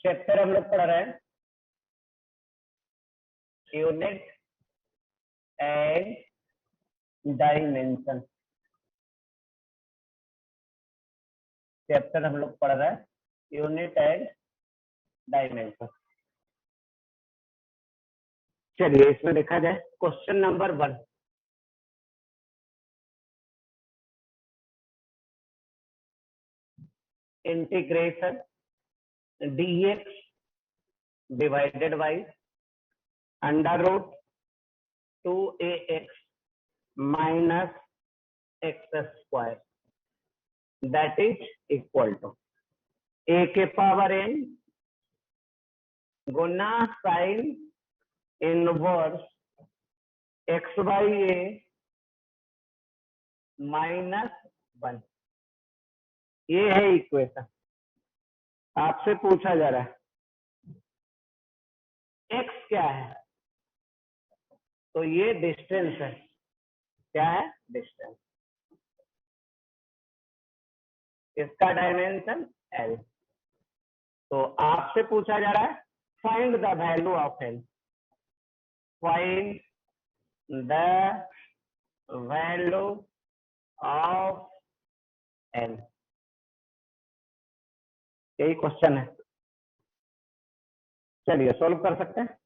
Chapter हम लोग पढ़ रहे हैं यूनिट एंड डायमेंशन। चैप्टर हम लोग पढ़ रहे हैं यूनिट एंड डायमेंशन। चलिए इसमें देखा जाए question number 1। Integration dx divided by under root 2ax minus x square that is equal to a के पावर n गुना sine inverse x by a minus 1। ये है इक्वेशन। आपसे पूछा जा रहा है x क्या है, तो ये डिस्टेंस है। क्या है? डिस्टेंस। इसका डायमेंशन l। तो आपसे पूछा जा रहा है find the value of l। Find the value of l, यही क्वेश्चन है। चलिए सॉल्व कर सकते हैं।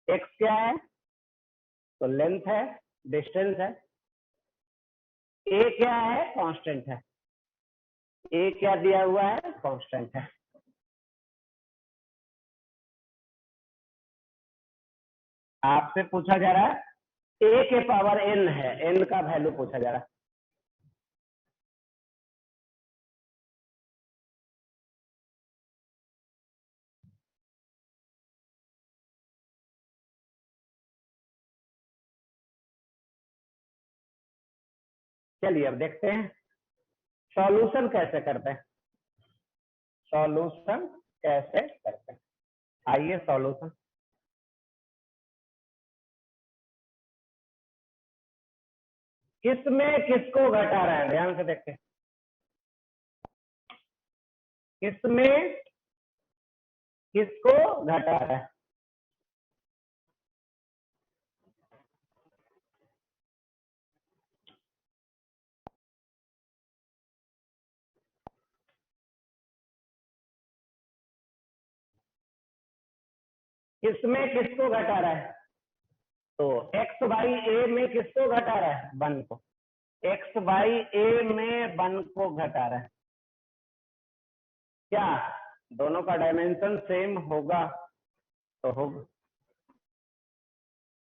x क्या है? तो लेंथ है, डिस्टेंस है। a क्या है? कांस्टेंट है। a क्या दिया हुआ है? कांस्टेंट है। आपसे पूछा जा रहा है a के पावर n है, n का वैल्यू पूछा जा रहा है। चलिए अब देखते हैं सॉल्यूशन कैसे करते हैं। सॉल्यूशन कैसे करते हैं, आइए सॉल्यूशन। किसमें किसको घटा रहा है, ध्यान से देखते। किसमें किसको घटा रहा है? किसमें किसको घटा रहा है? तो x बाई ए में किसको घटा रहा है? 1 को। x बाई ए में 1 को घटा रहा है। क्या दोनों का डायमेंशन सेम होगा? तो होगा।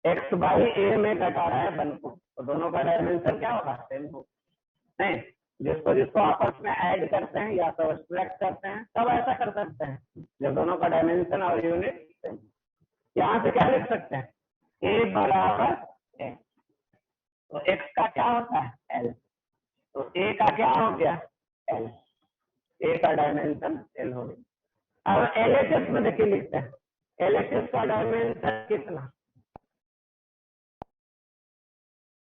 x बाई ए में घटा रहा है 1 को, तो दोनों का डायमेंशन क्या होगा? सेम होगा। नहीं, जिसको जिसको आपस में ऐड करते हैं या सब्ट्रैक्ट करते हैं तब ऐसा कर सकते हैं जब दोनों का डायमेंशन और यूनिट सेम। यहाँ से क्या लिख सकते हैं? a बराबर x, तो x का क्या होता है? l। तो a का क्या हो गया? l। a का डायमेंशन l हो गया। अब LHS में देखिए लिखते हैं, LHS का डायमेंशन कितना?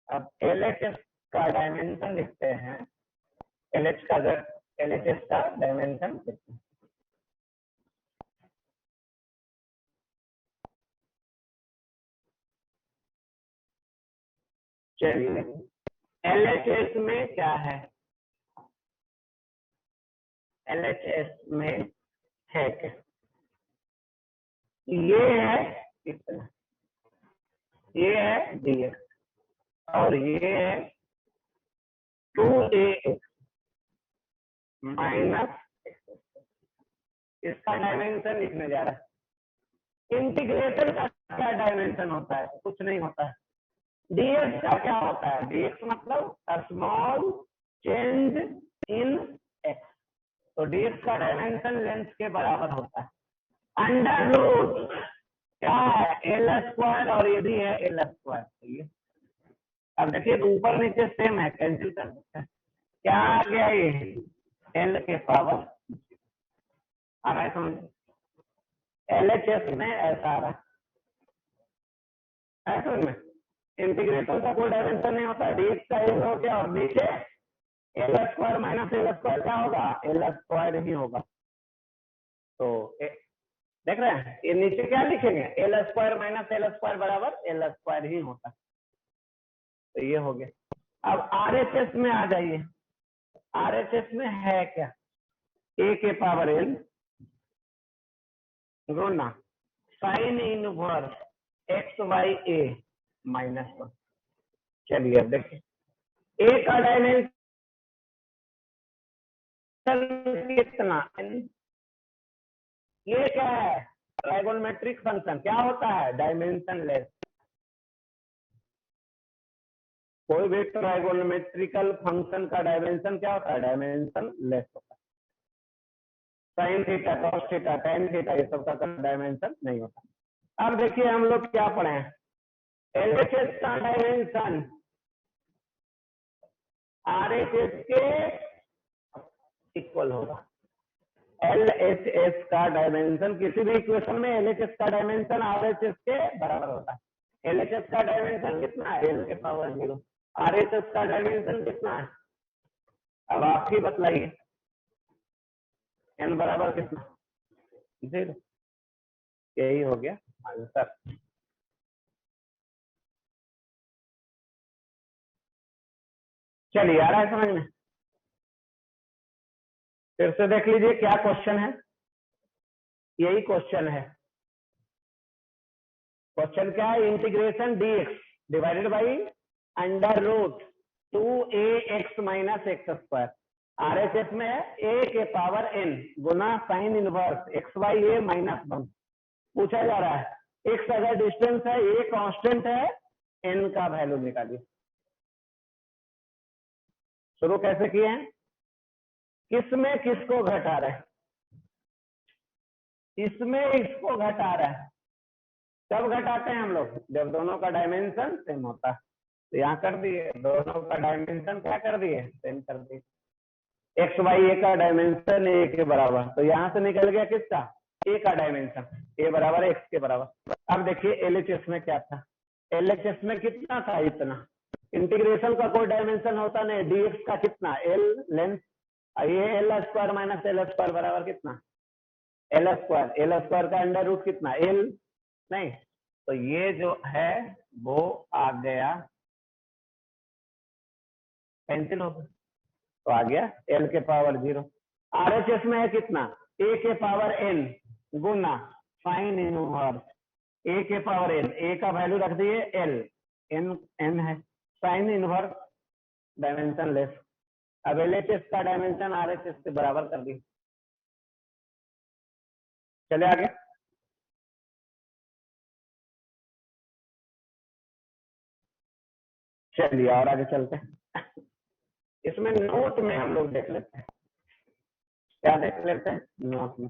अब LHS का डायमेंशन लिखते हैं, LHS का डायमेंशन कितना? चलिए LHS में क्या है? LHS में है क्या? ये है कितना? ये है dx और ये है 2ax माइनस x। इसका डायमेंशन लिखने जा रहा है। इंटीग्रेशन का क्या डायमेंशन होता है? कुछ नहीं होता है। dx का क्या होता है? dx मतलब स्मॉल चेंज इन x। तो dx का डायमेंशन लेंथ के बराबर होता है अंडर रूट क्या है? एल स्क्वायर और ये भी है एल स्क्वायर। तो ये अब देखिए ऊपर नीचे सेम है, कैंसिल कर सकते हैं। क्या आ गया ये एल के पावर आ रहा है समझ, LHS में ऐसा आ रहा है समझ में। इंटीग्रेशन का कोई डायमेंशन नहीं होता, dx का यूज हो गया और नीचे L square minus L square क्या होगा, एल स्क्वायर ही होगा। तो देख रहे हैं ये नीचे क्या लिखेंगे, L square minus L square बराबर एल स्क्वायर ही होता। तो ये हो गया। अब RHS में आ जाइए। RHS में है क्या, a के पावर n गुना साइन इनवर्स XYA माइनस 1। चलिए अब देखिए a का डायमेंशन कितना n, ये क्या है ट्राइगोनोमेट्रिक फंक्शन, क्या होता है डायमेंशन लेस। कोई भी ट्राइगोनोमेट्रिकल फंक्शन का डायमेंशन क्या होता है, डायमेंशन लेस होता है। Sine theta cos theta tan theta ये सब का डायमेंशन नहीं होता। अब देखिए हम लोग क्या पढ़े हैं, LHS का डायमेंशन RHS के इक्वल होगा। LHS का डायमेंशन किसी भी इक्वेशन में LHS का डायमेंशन RHS के बराबर होता है। LHS का डायमेंशन कितना है, l के पावर 0। RHS का डायमेंशन कितना है, अब आप ही बतलाइए, n बराबर कितना 0। यही हो गया आंसर। चलिए आ रहा है समझ में, फिर से देख लीजिए क्या क्वेश्चन है, यही क्वेश्चन है। क्वेश्चन क्या है, integration dx divided by under root 2ax minus x square. RHS में है a के पावर n गुना साइन इनवर्स XYA माइनस 1। पूछा जा रहा है x अगर डिस्टेंस है, a कांस्टेंट है, n का वैल्यू निकालिए। शुरू कैसे किए हैं, किसमें किसको घटा रहे हैं, इसमें इसको घटा रहा है। कब घटाते हैं हम लोग, जब दोनों का डायमेंशन सेम होता है। तो यहाँ कर दिए, दोनों का डायमेंशन क्या कर दिए, सेम कर दिए। XYA का डायमेंशन a के बराबर, तो यहाँ से निकल गया किसका, a का डायमेंशन, a बराबर x के बराबर। अब देखिए LHS में क्या था, LHS में कितना था, इतना। इंटीग्रेशन का कोई डायमेंशन होता नहीं, dx का कितना l लेंथ, ये L square minus L square बराबर कितना, एल स्क्वायर का अंडर रूट कितना, l नहीं। तो ये जो है वो आ गया, कैंसिल हो गया, तो आ गया l के पावर 0। RHS में है कितना, a के पावर n गुना साइन इनवर्स a के पावर n, a का वैल्यू रख दिए l, n है, साइन इनवर्स डायमेंशन लेस। अब LHS का डायमेंशन RHS से बराबर कर दिए। चले आगे, चलिए और आगे चलते हैं। इसमें नोट में हम लोग देख लेते हैं, क्या देख लेते हैं नोट में।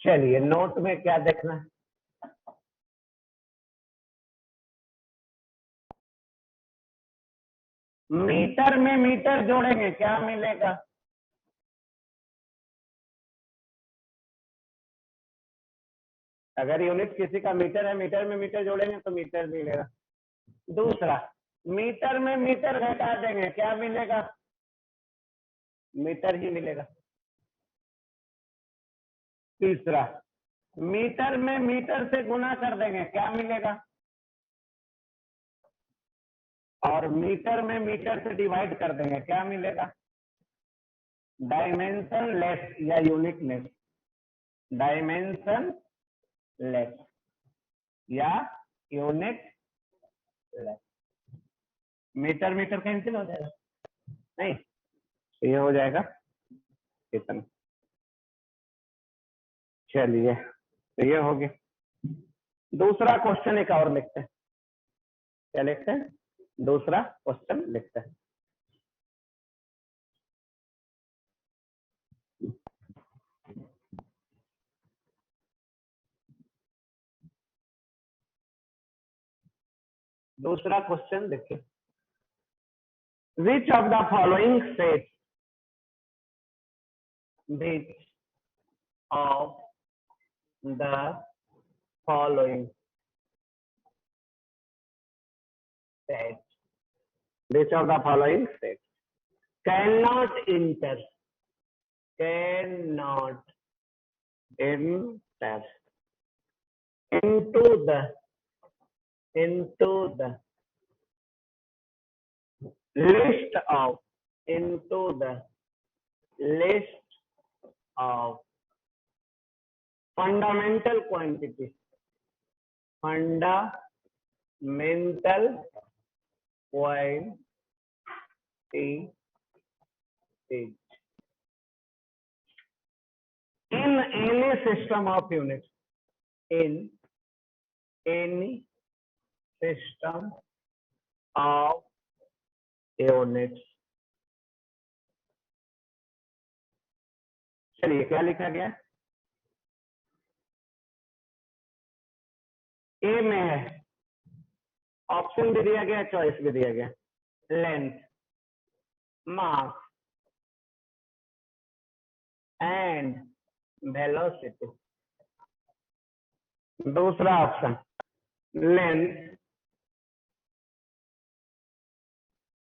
चलिए नोट में क्या देखना है, मीटर में मीटर जोड़ेंगे क्या मिलेगा, अगर यूनिट किसी का मीटर है, मीटर में मीटर जोड़ेंगे तो मीटर मिलेगा। दूसरा, मीटर में मीटर घटा देंगे क्या मिलेगा, मीटर ही मिलेगा। तीसरा, मीटर में मीटर से गुना कर देंगे क्या मिलेगा, और मीटर में मीटर से डिवाइड कर देंगे क्या मिलेगा, डायमेंशन लेस या यूनिट लेस, डायमेंशन लेस या unitless. Metre metre cancel हो जाएगा, नहीं तो ये हो जाएगा इतना। चलिए तो ये होगी। दूसरा क्वेश्चन एक और लिखते हैं। क्या लिखते हैं? दूसरा क्वेश्चन लिखते हैं। दूसरा क्वेश्चन देखिए, which of the following states, which of the following states, which of the following states cannot enter into the list of fundamental quantities, in any system of units, in any system of units। चलिए क्या लिखा गया? ए में है, option भी दिया गया, choice भी दिया गया, लेंथ, मास एंड वेलोसिटी। दूसरा option length,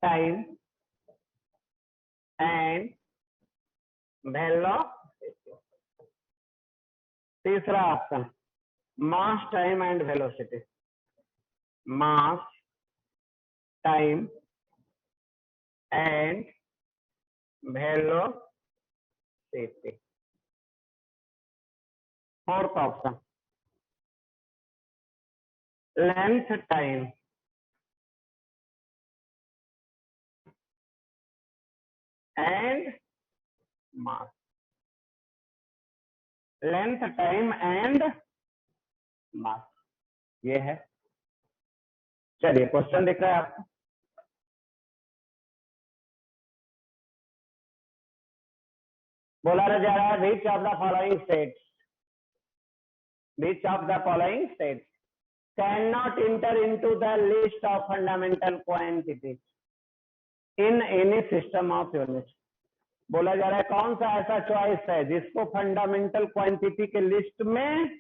time and velocity. तीसरा option mass, time and velocity, mass, time and velocity. Fourth option length, time and mass, length, time and mass, ये है। चलिए क्वेश्चन दिख रहा है आपको? बोला जा रहा है which of the following states, which of the following states cannot enter into the list of fundamental quantities in any system of units। बोला जा रहा है कौन सा ऐसा चॉइस है जिसको फंडामेंटल क्वांटिटी के लिस्ट में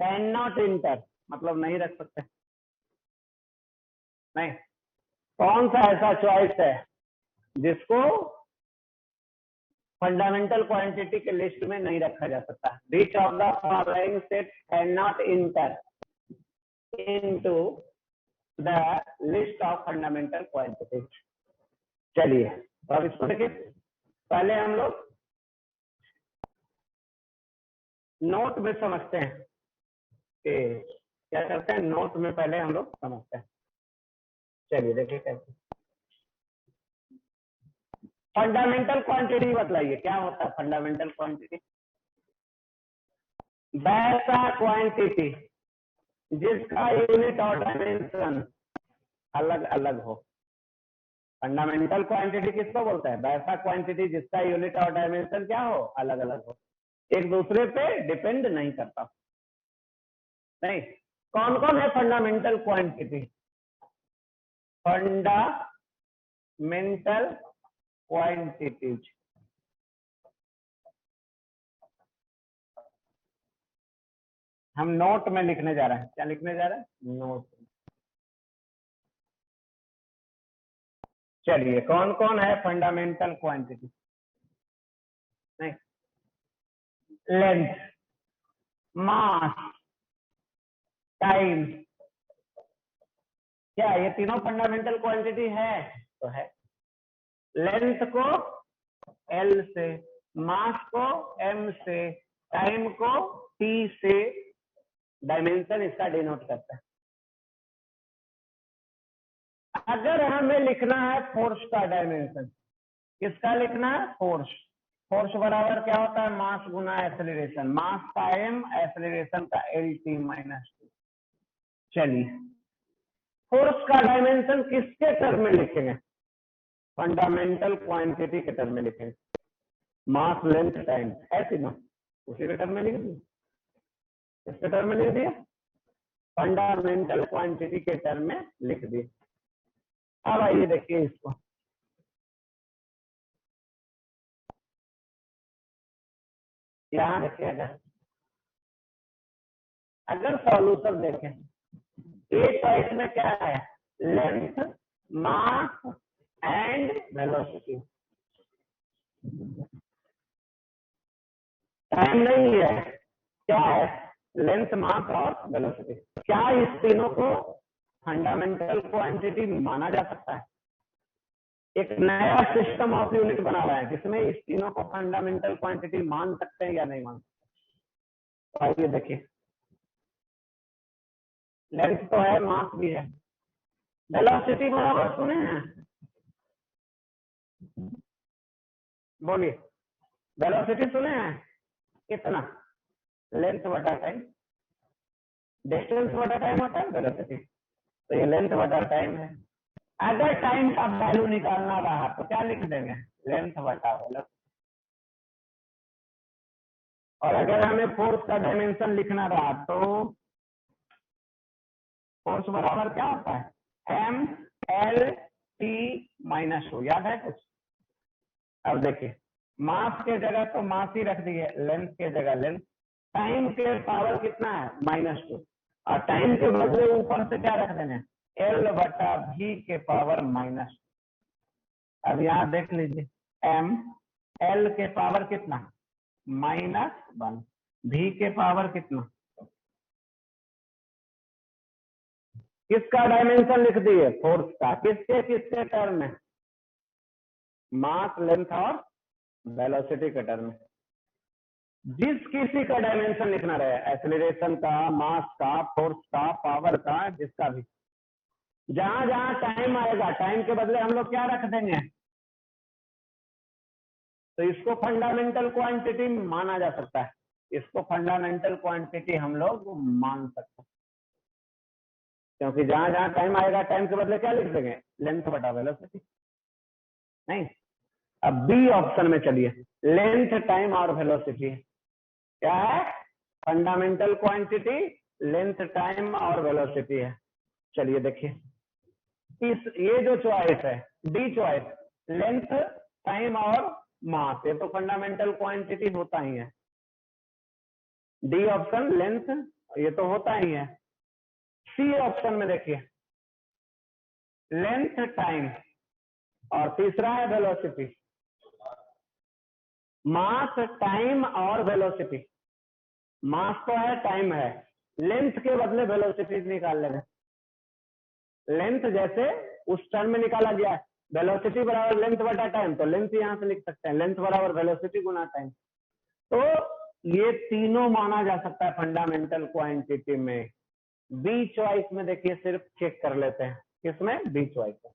कैन नॉट इंटर, मतलब नहीं रख सकते। नहीं, कौन सा ऐसा चॉइस है जिसको फंडामेंटल क्वांटिटी के लिस्ट में नहीं रखा जा सकता? Which of the following state can not inter into the list of fundamental quantities. चलिए अब इसको देखिए, पहले हम लोग नोट में समझते हैं कि क्या करते हैं। नोट में पहले हम लोग समझते हैं। चलिए देखिए कैसे। फंडामेंटल क्वांटिटी बतलाइए क्या होता है फंडामेंटल क्वांटिटी? वैसा क्वांटिटी जिसका यूनिट और डायमेंशन अलग अलग हो। फंडामेंटल क्वांटिटी किसको बोलते हैं? वैसा क्वांटिटी जिसका यूनिट और डायमेंशन क्या हो? अलग अलग हो, एक दूसरे पे डिपेंड नहीं करता। नहीं, कौन कौन है फंडामेंटल क्वांटिटी? फंडामेंटल क्वांटिटीज हम नोट में लिखने जा रहे हैं। क्या लिखने जा रहे हैं? नोट। चलिए कौन कौन है फंडामेंटल क्वांटिटी? नहीं, लेंथ, मास, टाइम, क्या ये तीनों फंडामेंटल क्वांटिटी है? तो है। लेंथ को एल से, मास को एम से, टाइम को टी से डायमेंशन इसका डिनोट करता है। अगर हमें लिखना है फोर्स का डायमेंशन, किसका लिखना है? फोर्स। फोर्स बराबर क्या होता है, मास गुना एक्सेलरेशन, मास का m, एक्सेलरेशन का LT-2। चलिए, फोर्स का डायमेंशन किसके टर्म में लिखेंगे, फंडामेंटल क्वांटिटी के टर्म में लिखेंगे, मास लेंथ टाइम, ऐसे ना उसी के टर्म में लिख दिया, इसके टर्म में लिख दिया, फंडामेंटल क्वांटिटी के टर्म में लिख दिया। अब आइए देखिए इसको, यहां देखिए, अगर सॉल्यूशन देखें, एक चॉइस में क्या है, length, mass and velocity, time नहीं है, क्या है, लेंथ, मास और वेलोसिटी। क्या इस तीनों को फंडामेंटल क्वांटिटी माना जा सकता है? एक नया सिस्टम ऑफ यूनिट बना रहा है जिसमें इस तीनों को फंडामेंटल क्वांटिटी मान सकते हैं या नहीं मान सकते। तो आइए देखिए, लेंथ तो है, मास भी है, वेलोसिटी बराबर सुने हैं, बोलिए, वेलोसिटी सुने हैं कितना, लेंथ बटा टाइम, डिस्टेंस बटा टाइम होता है वेलोसिटी, तो ये लेंथ बटा टाइम है। अगर टाइम का वैल्यू निकालना रहा तो क्या लिख देंगे, लेंथ बटा वेलोसिटी। और अगर हमें फोर्स का डायमेंशन लिखना रहा तो फोर्स बराबर क्या होता है, M-L-T-O, याद है कुछ? अब देखिए, मास के जगह तो मास ही रख दिए, लेंथ के जगह लेंथ, टाइम के पावर कितना है, -2, और टाइम के बदले ऊपर से क्या रख देंगे, L/V के पावर -। अब यहाँ देख लीजिए, M, L के पावर कितना, -1, V के पावर कितना, किसका डायमेंशन लिख दिए, फोर्स का, किसके किसके टर्म में, मास, लेंथ और वेलोसिटी के टर्म में। जिस किसी का डायमेंशन लिखना रहे, एक्सेलरेशन का, मास का, फोर्स का, पावर का, जिसका भी, जहां जहां टाइम आएगा, टाइम के बदले हम लोग क्या रख देंगे, तो इसको फंडामेंटल क्वांटिटी माना जा सकता है, इसको फंडामेंटल क्वांटिटी हम लोग मान सकते हैं, क्योंकि जहां जहां टाइम आएगा, टाइम के बदले क्या लिख देंगे, लेंथ बटा वेलोसिटी। नहीं, अब बी ऑप्शन में चलिए, लेंथ, टाइम और वेलोसिटी क्या है, फंडामेंटल क्वांटिटी, लेंथ, टाइम और वेलोसिटी है। चलिए देखिए, इस ये जो चॉइस है, डी चॉइस, लेंथ, टाइम और मास, ये तो फंडामेंटल क्वांटिटी होता ही है। डी ऑप्शन, लेंथ, ये तो होता ही है। सी ऑप्शन में देखिए, लेंथ, टाइम, और तीसरा है वेलोसिटी, मास, टाइम और वेलोसिटी। मास तो है, टाइम है, लेंथ के बदले वेलोसिटी निकाल लेंगे, लेंथ जैसे उस टर्म में निकाला गया है, वेलोसिटी बराबर लेंथ बटा टाइम, तो लेंथ यहां से लिख सकते हैं, लेंथ बराबर वेलोसिटी गुना टाइम। तो ये तीनों माना जा सकता है फंडामेंटल क्वांटिटी में। बी चॉइस में देखिए, सिर्फ चेक कर लेते हैं, किसमें, बी चॉइस में।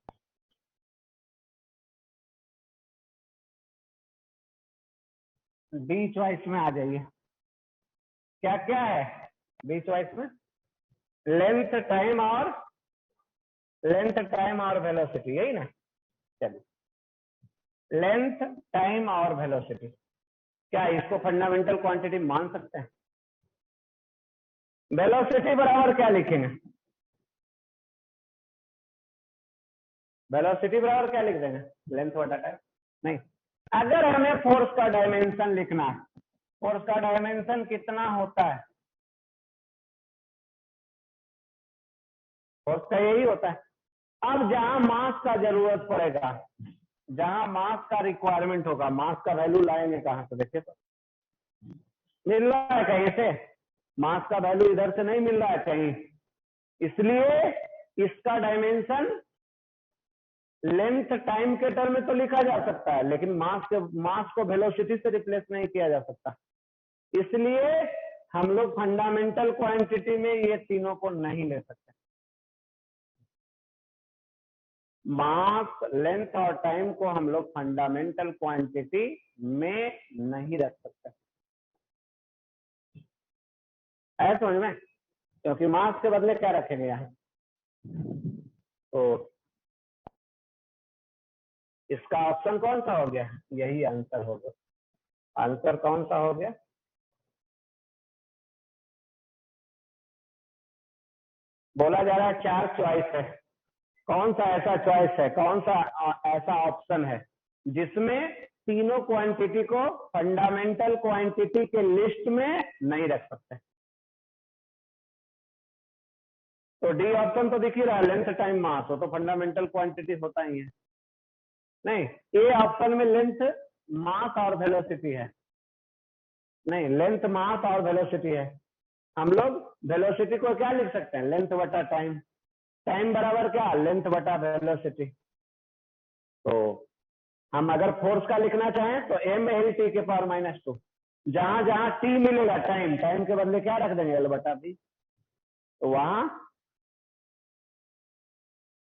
बी चॉइस में आ जाइए, क्या क्या है बी चॉइस में, लेंथ, टाइम और वेलोसिटी, यही ना। चलिए, लेंथ, टाइम और वेलोसिटी, क्या इसको फंडामेंटल क्वांटिटी मान सकते हैं? वेलोसिटी बराबर क्या लिखेंगे, वेलोसिटी बराबर क्या लिख देंगे, लेंथ बटा टाइम। नहीं, अगर हमें फोर्स का डायमेंशन लिखना है, फोर्स का डायमेंशन कितना होता है, फोर्स का यही होता है। अब जहां मास का जरूरत पड़ेगा, जहां मास का रिक्वायरमेंट होगा, मास का वैल्यू लाएंगे कहां से, देखिए तो मिल रहा है कहीं से, मास का वैल्यू इधर से नहीं मिल रहा है कहीं, इसलिए इसका डायमेंशन लेंथ, टाइम के टर्म में तो लिखा जा सकता है, लेकिन मास को वेलोसिटी से रिप्लेस नहीं किया जा सकता, इसलिए हम लोग फंडामेंटल क्वांटिटी में ये तीनों को नहीं ले सकते। मास, लेंथ और टाइम को हम लोग फंडामेंटल क्वांटिटी में नहीं रख सकते, है समझ में? क्योंकि मास के बदले क्या रखेंगे यहाँ, तो इसका ऑप्शन कौन सा हो गया, यही आंसर हो गया। आंसर कौन सा हो गया, बोला जा रहा है 4 चॉइस है, कौन सा ऐसा चॉइस है, कौन सा ऐसा ऑप्शन है जिसमें तीनों क्वांटिटी को फंडामेंटल क्वांटिटी के लिस्ट में नहीं रख सकते? तो डी ऑप्शन तो दिख ही रहा है, लेंथ टाइम मास हो तो फंडामेंटल क्वांटिटी होता ही है। नहीं, ए ऑप्शन में लेंथ मास और वेलोसिटी है, नहीं लेंथ मास और वेलोसिटी है। हम लोग वेलोसिटी को क्या लिख सकते हैं, लेंथ बटा टाइम, टाइम बराबर क्या, लेंथ बटा वेलोसिटी। तो हम अगर फोर्स का लिखना चाहें तो एम एल टी के पावर -2, जहां जहां टी मिलेगा टाइम, टाइम के बदले क्या रख देंगे, एल बटा बी। तो वहां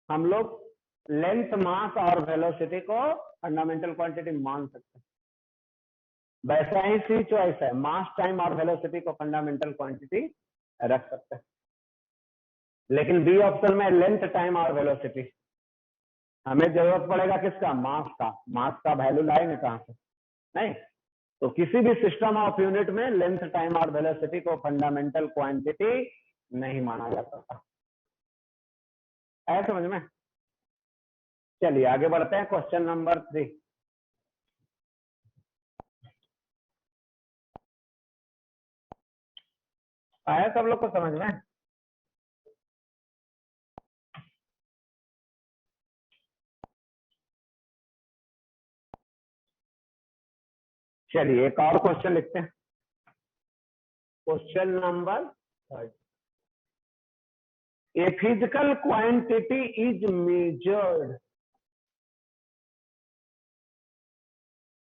हम लोग लेंथ मास और वेलोसिटी को फंडामेंटल क्वांटिटी मान सकते हैं। वैसा ही सी चॉइस है, मास टाइम और वेलोसिटी को फंडामेंटल क्वांटिटी रख सकते हैं, लेकिन बी ऑप्शन में लेंथ टाइम और वेलोसिटी, हमें जरूरत पड़ेगा किसका, मास का। मास का वैल्यू लाएंगे कहां से, नहीं। तो किसी भी सिस्टम ऑफ यूनिट में लेंथ टाइम और वेलोसिटी को फंडामेंटल क्वांटिटी नहीं माना जाता था, है समझ में? चलिए आगे बढ़ते हैं, क्वेश्चन नंबर 3। आया सब लोग को समझ में? चलिए एक और क्वेश्चन लिखते हैं, question number 3। A physical quantity is measured.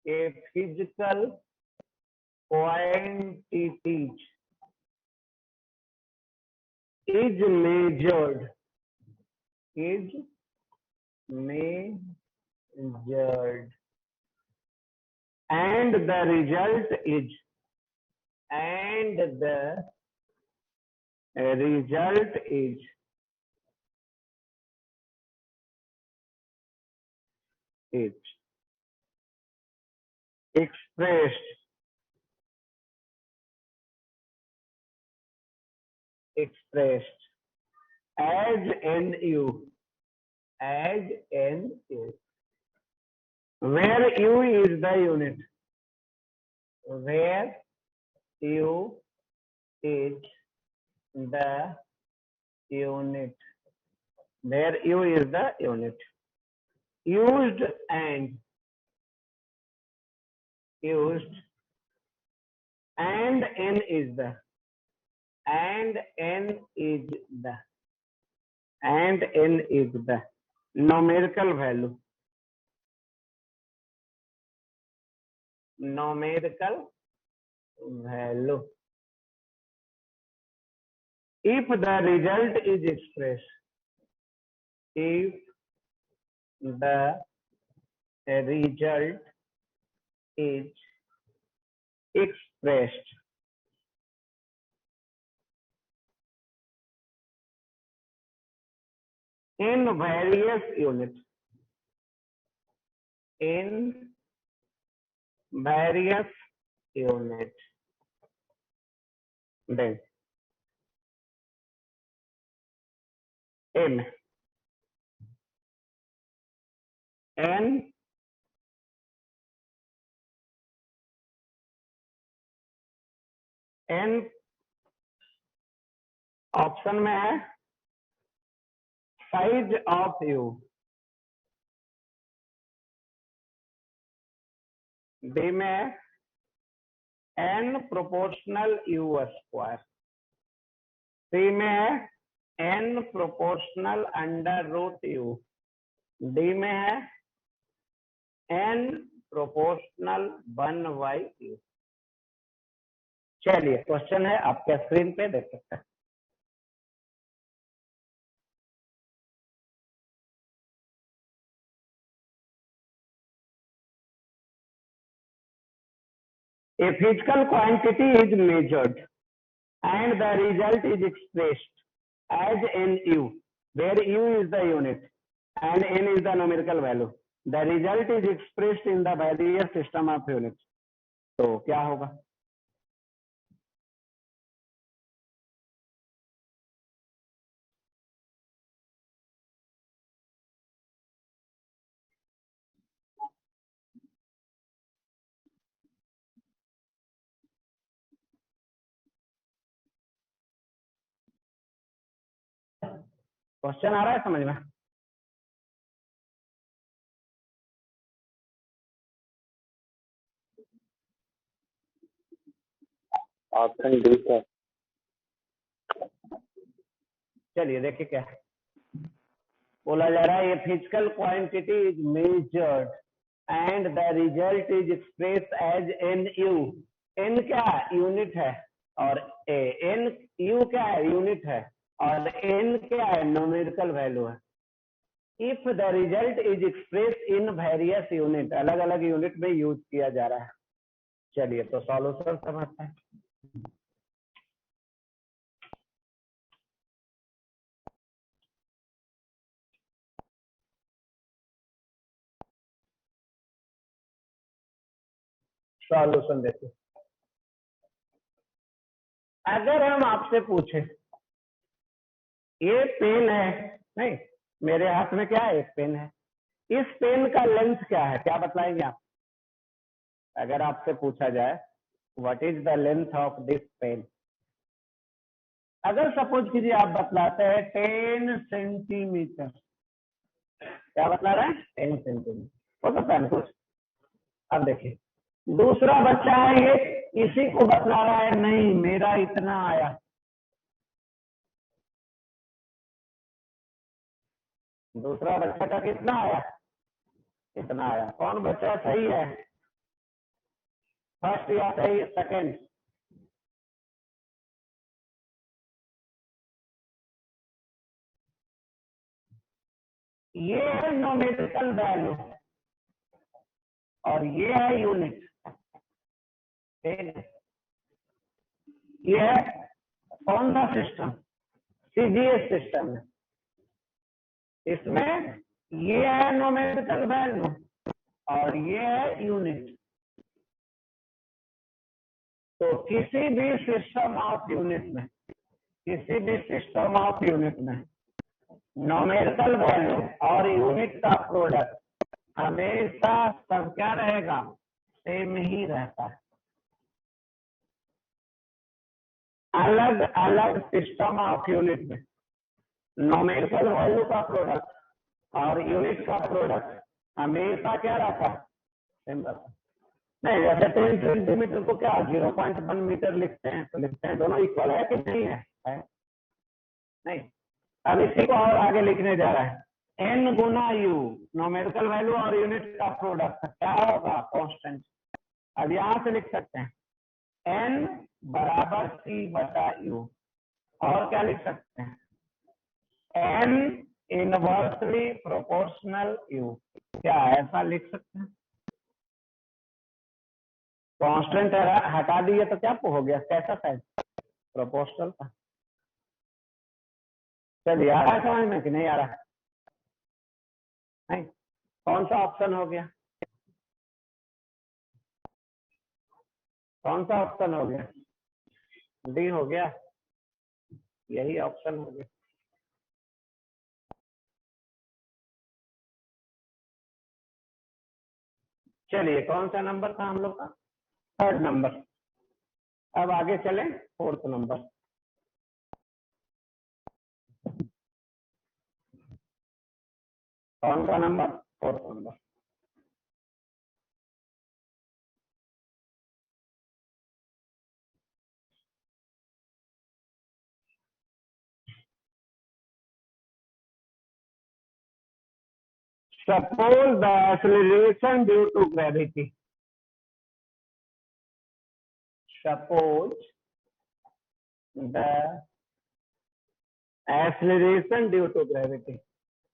A physical quantity is measured. Is measured. And the result is. And the result is. Is expressed as NU, as NU, where U is the unit, where U is the unit, where U is the unit. Used and N is the, and N is the, and N is the numerical value, numerical value. If the result is expressed, if the result is expressed in various units, in various units, then M, N, N option में है size of u, D में है n proportional u square, C में है n proportional under root u, D में है n proportional 1/u। चलिए question है आपके स्क्रीन पे देख सकते हैं। A physical quantity is measured and the result is expressed as NU, where U is the unit and N is the numerical value. The result is expressed in the various system of units. तो क्या होगा? Question आ रहा है समझ में? Option D का। चलिए देखिए क्या बोला जा रहा है। ये physical quantity is measured and the result is express as n u. N क्या यूनिट है और एन यू क्या है यूनिट है और एन क्या है न्यूमेरिकल वैल्यू है। If the result is express in various unit, अलग अलग यूनिट में यूज किया जा रहा है। चलिए तो सॉल्यूशन समझते हैं। सॉल्यूशन देखिए, अगर हम आपसे पूछे ये पेन है, नहीं मेरे हाथ में क्या है, एक पेन है, इस पेन का लेंथ क्या है, क्या बतलाएंगे आप? अगर आपसे पूछा जाए what is the length of this pen, अगर सपोज कीजिए आप बतलाते हैं 10 सेंटीमीटर, क्या बतला रहे हैं 10 सेंटीमीटर, हो सकता है कुछ। अब देखिए दूसरा बच्चा है, ये इसी को बतला रहा है नहीं मेरा इतना आया, दूसरा बच्चा का कितना आया, इतना आया। कौन बच्चा सही है, फर्स्ट या सही सेकंड? ये है न्यूमेरिकल वैल्यू और ये है यूनिट, ठीक है। ये है कौन सा सिस्टम, सीजीएस सिस्टम है। इसमें ये है न्यूमेरिकल वैल्यू और ये है यूनिट। तो किसी भी सिस्टम ऑफ यूनिट में, किसी भी सिस्टम ऑफ यूनिट में न्यूमेरिकल वैल्यू और यूनिट का प्रोडक्ट हमेशा सब क्या रहेगा, सेम ही रहता है। अलग अलग सिस्टम ऑफ यूनिट में न्यूमेरिकल वैल्यू का प्रोडक्ट और यूनिट का प्रोडक्ट हमेशा क्या रहता है, सेम रहता है। नहीं जैसे 10 सेंटीमीटर को क्या 0.1 मीटर लिखते हैं, तो लिखते हैं दोनों इक्वल है कि नहीं है, नहीं। अब इसी को और आगे लिखने जा रहा है, एन गुना यू न्यूमेरिकल वैल्यू और यूनिट का प्रोडक्ट क्या होगा, कांस्टेंट। अब यहां से लिख सकते हैं एन बराबर सी बटा यू, और क्या लिख सकते हैं एन इनवर्सली प्रोपोर्शनल यू, क्या ऐसा लिख सकते हैं? कांस्टेंट हटा दिए तो क्या हो गया, कैसा साइज, प्रोपोर्शनल का। चलिए आ रहा है समझ में कि नहीं आ रहा है? नहीं, कौन सा ऑप्शन हो गया, कौन सा ऑप्शन हो गया, डी हो गया, यही ऑप्शन हो गया। चलिए कौन सा नंबर था हम लोग का, थर्ड नंबर। अब आगे चलें फोर्थ नंबर। कौन सा number, fourth number. Suppose the acceleration due to gravity. Suppose the acceleration due to gravity.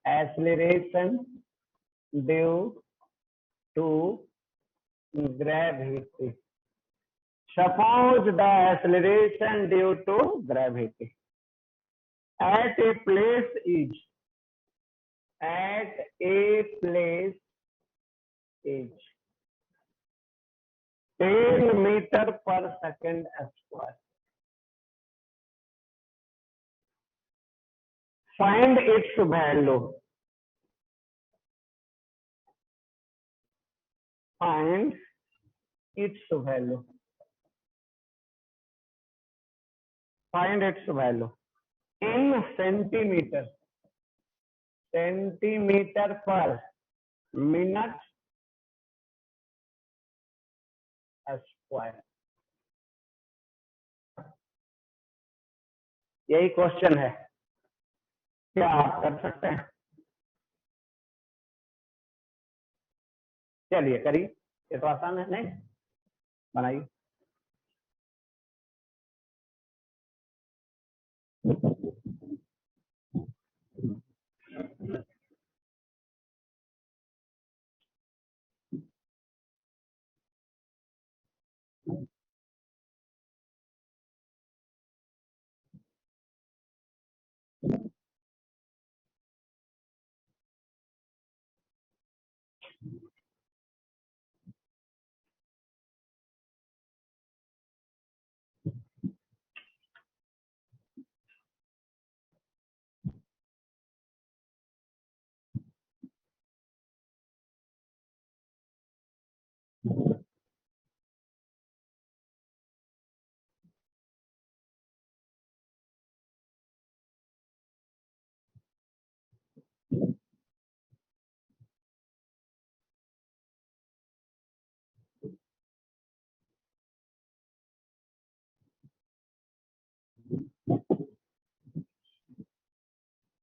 Acceleration due to gravity Suppose the acceleration due to gravity at a place is 10 meter per second square. Find its value. Find its value. Find its value in centimeter. Centimeter per minute square. यही question है. क्या आप कर सकते हैं? चलिए करिए. ये तो आसान है. नहीं बनाइए.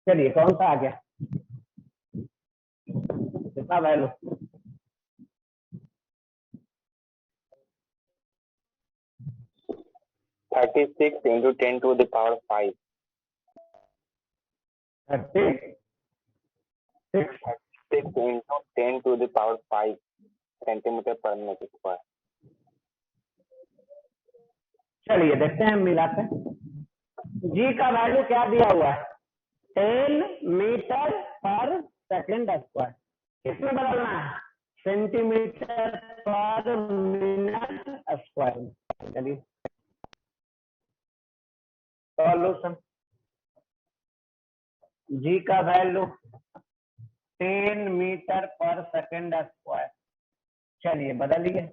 चलिए कौन सा आ गया? कितना value? 36 into 10 to the power 5. 36 into 10 to the power 5 centimeter per minute square. चलिए देखते हैं मिलाते हैं. जी का वैल्यू क्या दिया हुआ है? 10 मीटर पर सेकेंड स्क्वायर. किसमें बदलना है? सेंटीमीटर पर मिनट स्क्वायर. चलिए सॉल्यूशन. जी का वैल्यू 10 मीटर पर सेकेंड स्क्वायर. चलिए बदलिए.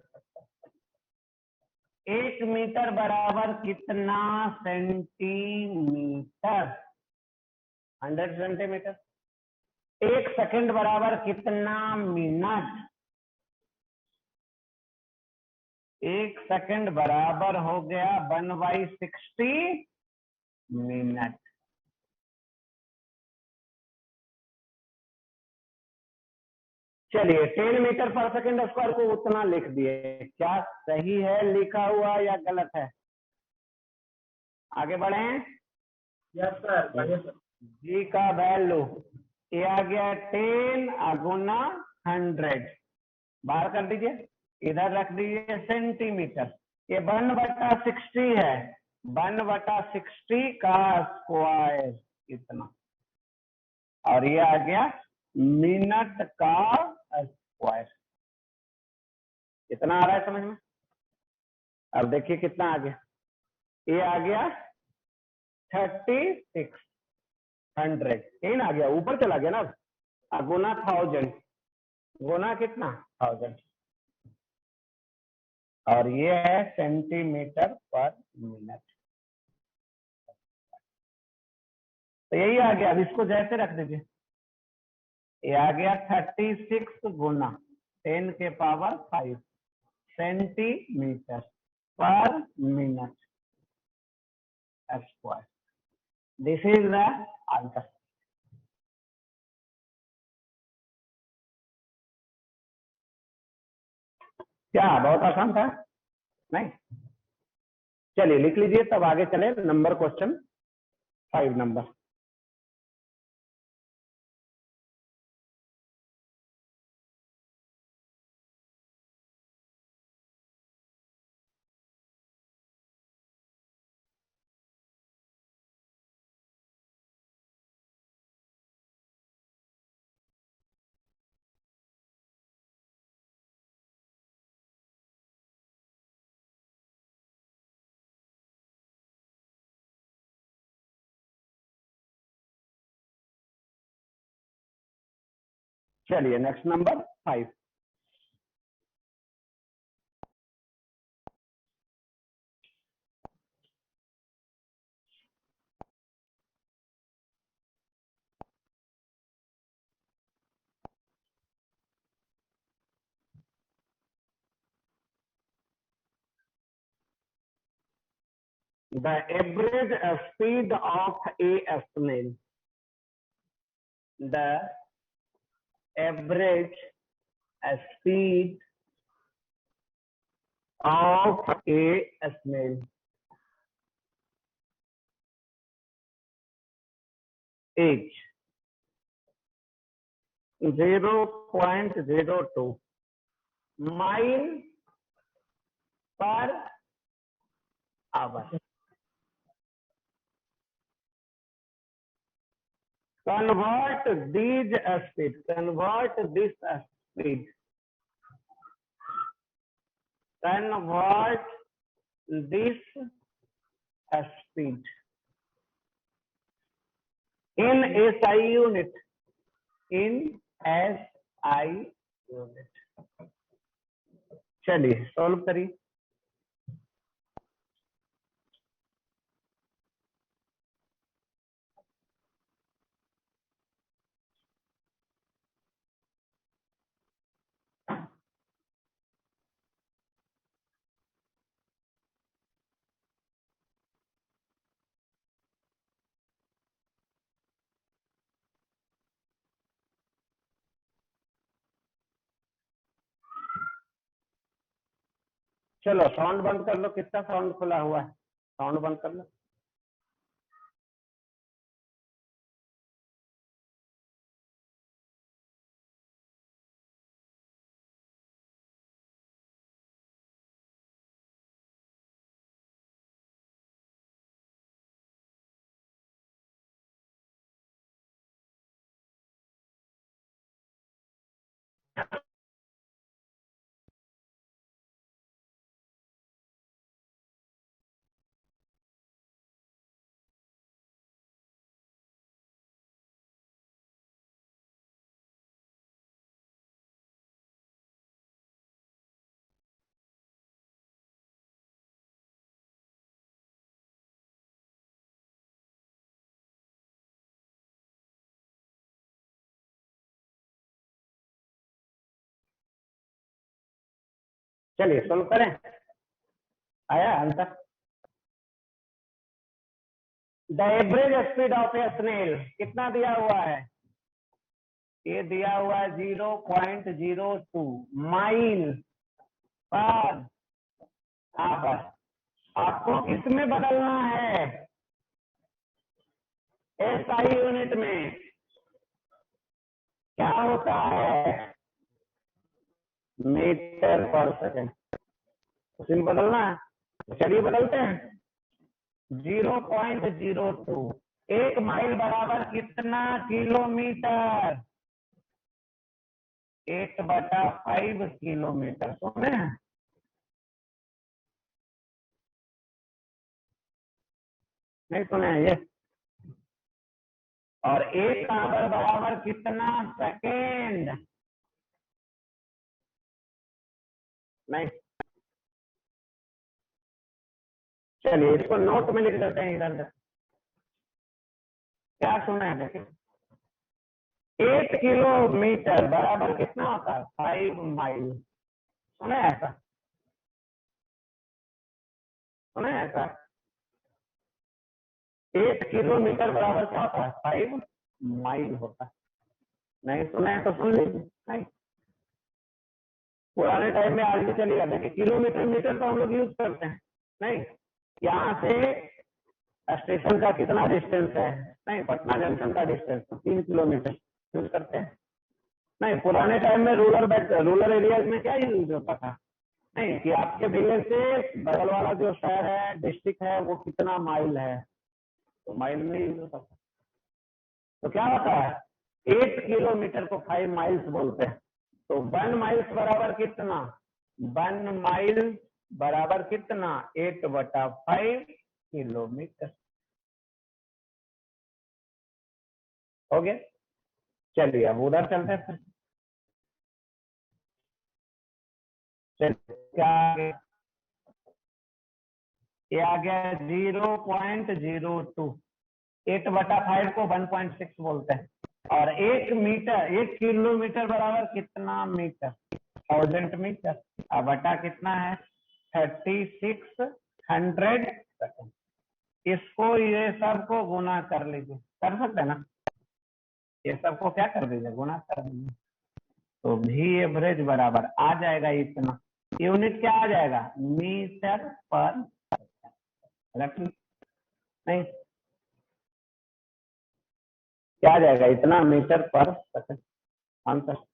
1 मीटर बराबर कितना सेंटीमीटर? 100 सेंटीमीटर. 1 सेकंड बराबर कितना मिनट? 1 सेकंड बराबर हो गया 1/60 मिनट. चलिए 10 मीटर पर सेकंड स्क्वायर को उतना लिख दिए. क्या सही है लिखा हुआ या गलत है? आगे बढ़े. Yes sir. बढ़िया सर. जी का वैल्यू ये आ गया 10 गुना 100. बाहर कर दीजिए. इधर रख दीजिए सेंटीमीटर. ये 1/60 है. 1/60 का स्क्वायर इतना. और ये आ गया मिनट का स्क्वायर. इतना आ रहा है समझ में? अब देखिए कितना आ गया. ये आ गया 3600. इन आ गया. ऊपर चला गया ना. अब गुना 1000. गुना कितना? 1000. और ये है सेंटीमीटर पर मिनट. तो यही आ गया. अब इसको जैसे रख दीजिए. ये आ गया 36 गुना 10 के पावर 5 सेंटीमीटर पर minute square. This is the answer. क्या बहुत आसान था? नहीं. चलिए लिख लीजिए. तब आगे चले. Number question 5 number. चलिए next number 5। The average speed of a snail. The average speed of a snail is 0.02 mile per hour. Convert this speed. Convert this speed. Convert this speed in SI unit. In SI unit. चलिए solve करिए। चलो sound बंद कर लो। किसका sound खुला हुआ है? Sound बंद कर लो। चलिए सॉल्व करें। आया answer? The average speed of a snail कितना दिया हुआ है? ये दिया हुआ है 0.02 माइल पर आवर। आपको किसमें बदलना है? SI यूनिट में। क्या होता है? मीटर पर सेकंड। उसमें बदलना है। चलिए बदलते हैं। 0.02 एक माइल बराबर कितना किलोमीटर? 8/5 किलोमीटर। सुने? नहीं सुने ये? और एक आवर बराबर कितना सेकेंड? नहीं। चलिए इसको नोट में लिख देते हैं इधर। क्या सुना है? देखिए 8 किलोमीटर बराबर कितना होता है? 5 माइल। सुना है ऐसा? सुना है ऐसा? 8 किलोमीटर बराबर क्या होता है? 5 माइल होता है। नहीं सुना है तो सुन लीजिए। नहीं, पुराने टाइम में आज भी चलिए देखिए किलोमीटर मीटर तो हम लोग यूज करते हैं। नहीं, यहाँ से स्टेशन का कितना डिस्टेंस है? नहीं, पटना जंक्शन का डिस्टेंस 3 किलोमीटर यूज करते हैं। नहीं, पुराने टाइम में रूरल एरियाज में क्या यूज होता था? नहीं, कि आपके विलेज से बगल वाला जो शहर है, डिस्ट्रिक्ट है, वो कितना माइल है, तो माइल में यूज होता था। तो क्या होता है? 8 किलोमीटर को 5 माइल्स बोलते हैं। तो 1 माइल्स बराबर कितना? 1 माइल बराबर कितना? 8/5 किलोमीटर। हो गया? चलिए अब उधर चलते हैं। क्या आ गया? ये आ गया 0.02। 8/5 को 1.6 बोलते हैं। और 1 किलोमीटर बराबर कितना मीटर? 1000 मीटर। अब बटा कितना है? 3600 सेकंड। इसको ये सबको गुना कर लीजिए, कर सकते हैं ना? ये सबको क्या कर दीजिए, गुना कर दीजिए। तो भी एवरेज बराबर आ जाएगा इतना। यूनिट क्या आ जाएगा? मीटर पर सेकंड। नहीं, क्या आ जाएगा? इतना मीटर पर सेकंड आंसर।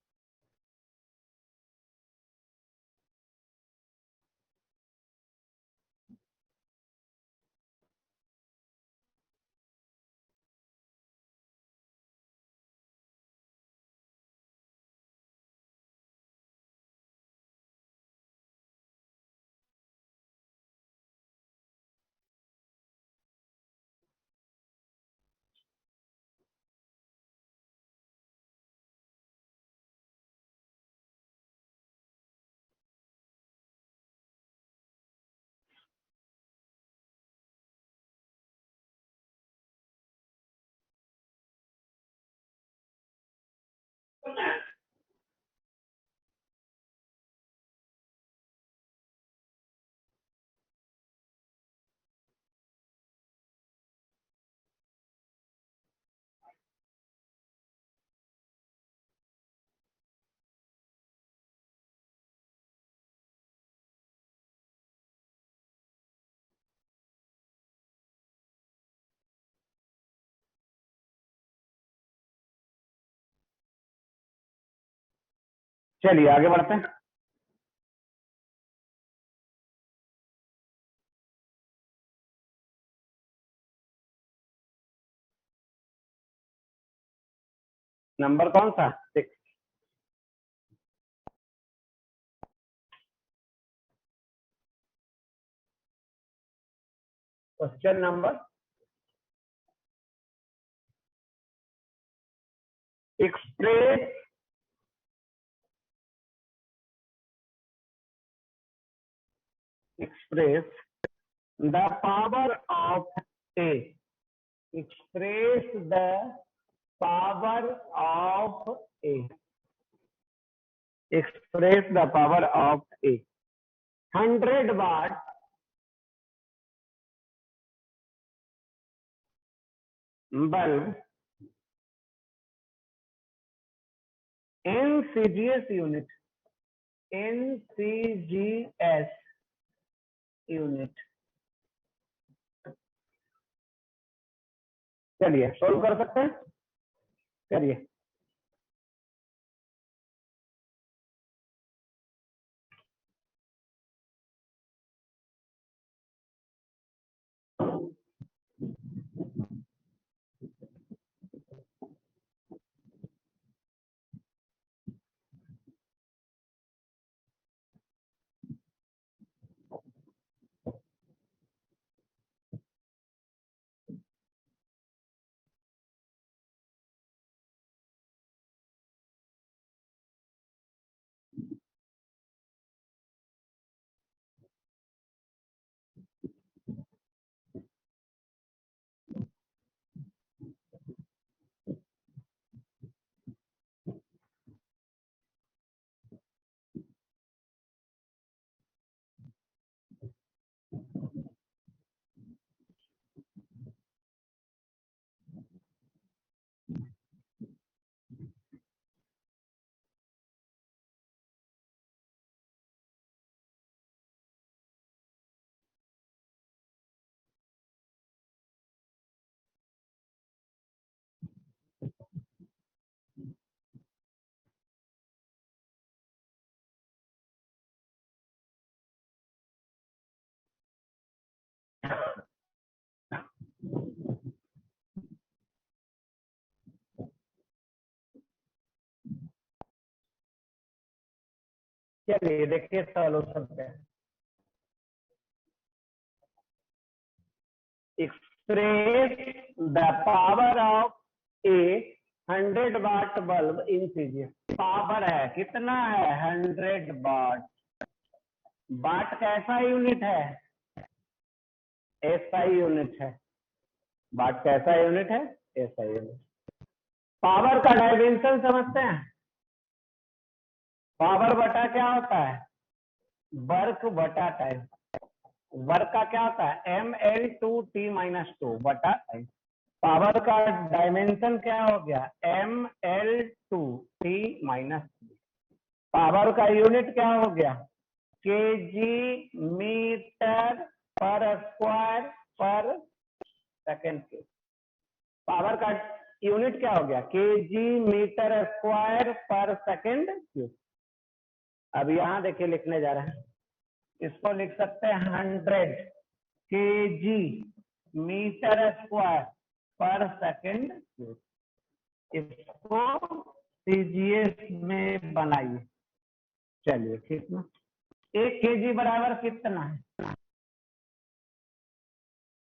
चलिए आगे बढ़ते हैं। नंबर कौन सा? 6। Question number express the power of A. Express the power of A. Express the power of A. 100 watt bulb NCGS unit. NCGS unit. चलिए सोल्व कर सकते हैं, करिए। चलिए देखिए सॉल्यूशन पे। Express the power of a 100 watt bulb in CGS. Power है कितना है? 100 वाट। वाट कैसा यूनिट है? एसआई यूनिट है। वाट कैसा यूनिट है? SI unit. पावर का डायमेंशन समझते हैं? पावर बटा क्या होता है? वर्क बटा टाइम। वर्क का क्या होता है? ml2t-2 बटा टाइम। पावर का डायमेंशन क्या हो गया? ml2t-3। पावर का यूनिट क्या हो गया? केजी मीटर पर स्क्वायर पर सेकेंड क्यूब। पावर का यूनिट क्या हो गया? केजी मीटर स्क्वायर पर सेकेंड क्यूब। अब यहां देखिए लिखने जा रहे हैं, इसको लिख सकते हैं 100 केजी मीटर स्क्वायर पर सेकेंड क्यूब। इसको सीजीएस में बनाइए। चलिए ठीक ना। 1 केजी बराबर कितना है?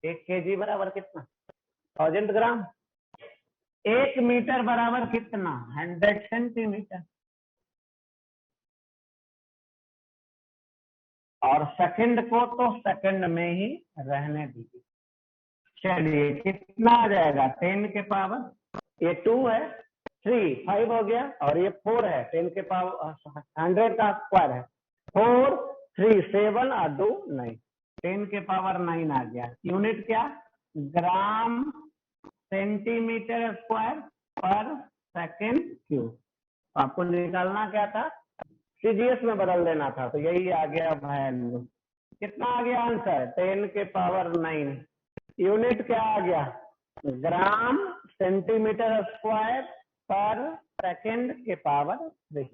1 केजी बराबर कितना? 1000 ग्राम। 1 मीटर बराबर कितना? 100 सेंटीमीटर। और सेकंड को तो सेकंड में ही रहने दीजिए। चलिए कितना आ जाएगा? 10 के पावर, ये 2 है, 3 5 हो गया, और ये 4 है। 10 के पावर 100 का स्क्वायर है 4 3 7 और 2 9। 10 के पावर 9 आ गया। यूनिट क्या? ग्राम सेंटीमीटर स्क्वायर पर सेकेंड क्यूब। आपको निकालना क्या था? सीजीएस में बदल देना था, तो यही आ गया वैल्यू। कितना आ गया आंसर? 10 के पावर 9। यूनिट क्या आ गया? ग्राम सेंटीमीटर स्क्वायर पर सेकेंड के पावर 3।